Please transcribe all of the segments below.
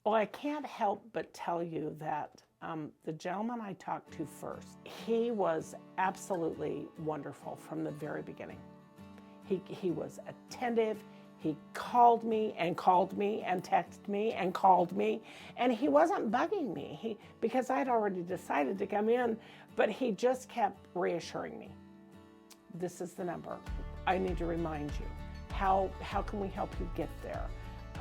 Well, I can't help but tell you that the gentleman I talked to first, he was absolutely wonderful from the very beginning. He was attentive. He called me and texted me and called me, and he wasn't bugging me because I'd already decided to come in, but he just kept reassuring me. This is the number. I need to remind you. How can we help you get there?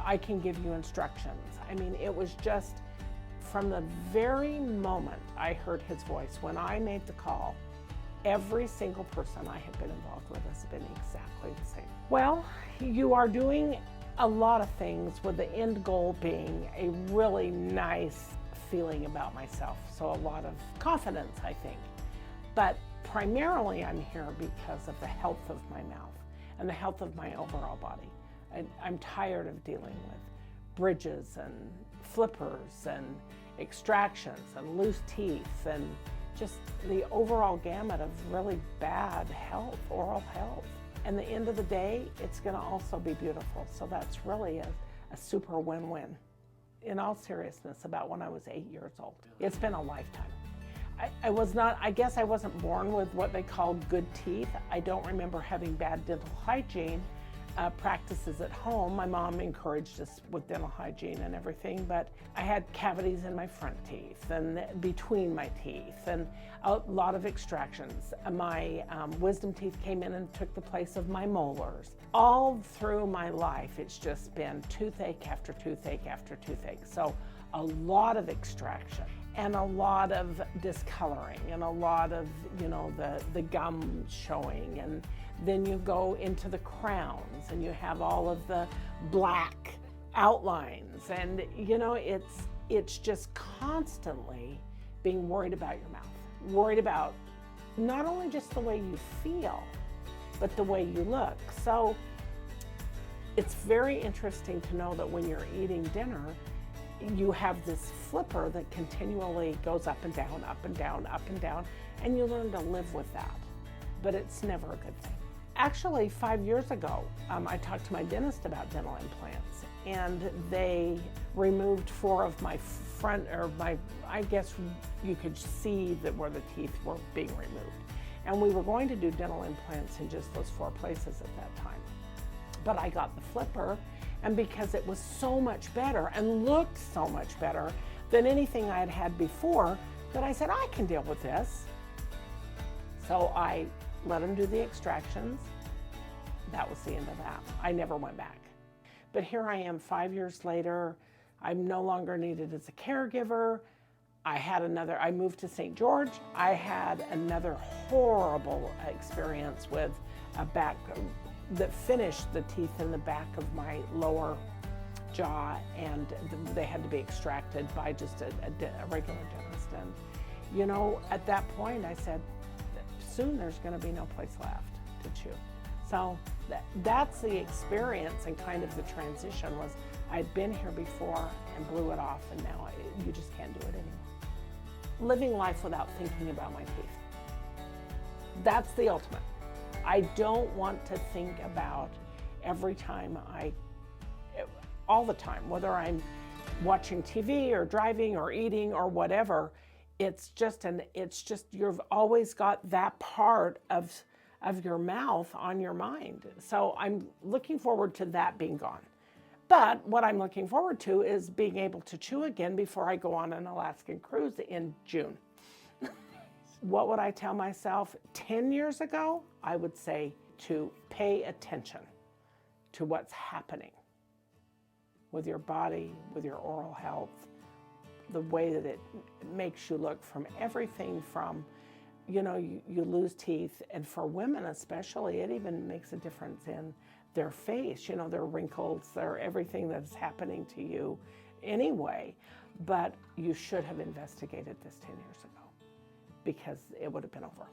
I can give you instructions. I mean, it was just from the very moment I heard his voice, when I made the call, every single person I have been involved with has been exactly the same. Well, you are doing a lot of things with the end goal being a really nice feeling about myself. So a lot of confidence, I think. But primarily I'm here because of the health of my mouth and the health of my overall body. I'm tired of dealing with bridges and flippers and extractions and loose teeth and just the overall gamut of really bad health, oral health. And the end of the day, it's gonna also be beautiful. So that's really a super win-win. In all seriousness, about when I was 8 years old. It's been a lifetime. I guess I wasn't born with what they call good teeth. I don't remember having bad dental hygiene practices at home. My mom encouraged us with dental hygiene and everything, but I had cavities in my front teeth and between my teeth and a lot of extractions. My wisdom teeth came in and took the place of my molars. All through my life, it's just been toothache after toothache after toothache. So a lot of extraction and a lot of discoloring and a lot of, the gum showing, and then you go into the crowns and you have all of the black outlines, and it's just constantly being worried about your mouth, worried about not only just the way you feel, but the way you look. So it's very interesting to know that when you're eating dinner, you have this flipper that continually goes up and down, up and down, up and down, and you learn to live with that. But it's never a good thing. Actually, 5 years ago, I talked to my dentist about dental implants, and they removed 4 of my I guess you could see that where the teeth were being removed. And we were going to do dental implants in just those 4 places at that time. But I got the flipper, and because it was so much better and looked so much better than anything I had had before, that I said, I can deal with this. So I let them do the extractions. That was the end of that. I never went back. But here I am 5 years later. I'm no longer needed as a caregiver. I moved to St. George. I had another horrible experience with a back that finished the teeth in the back of my lower jaw, and they had to be extracted by just a regular dentist. And at that point I said, soon there's going to be no place left to chew. So that's the experience, and kind of the transition was I'd been here before and blew it off, and now you just can't do it anymore. Living life without thinking about my teeth. That's the ultimate. I don't want to think about every time all the time, whether I'm watching TV or driving or eating or whatever. It's just you've always got that part of your mouth on your mind. So I'm looking forward to that being gone. But what I'm looking forward to is being able to chew again before I go on an Alaskan cruise in June. What would I tell myself 10 years ago? I would say to pay attention to what's happening with your body, with your oral health, the way that it makes you look, from everything from, you lose teeth, and for women especially, it even makes a difference in their face, their wrinkles, their everything that's happening to you anyway. But you should have investigated this 10 years ago, because it would have been over.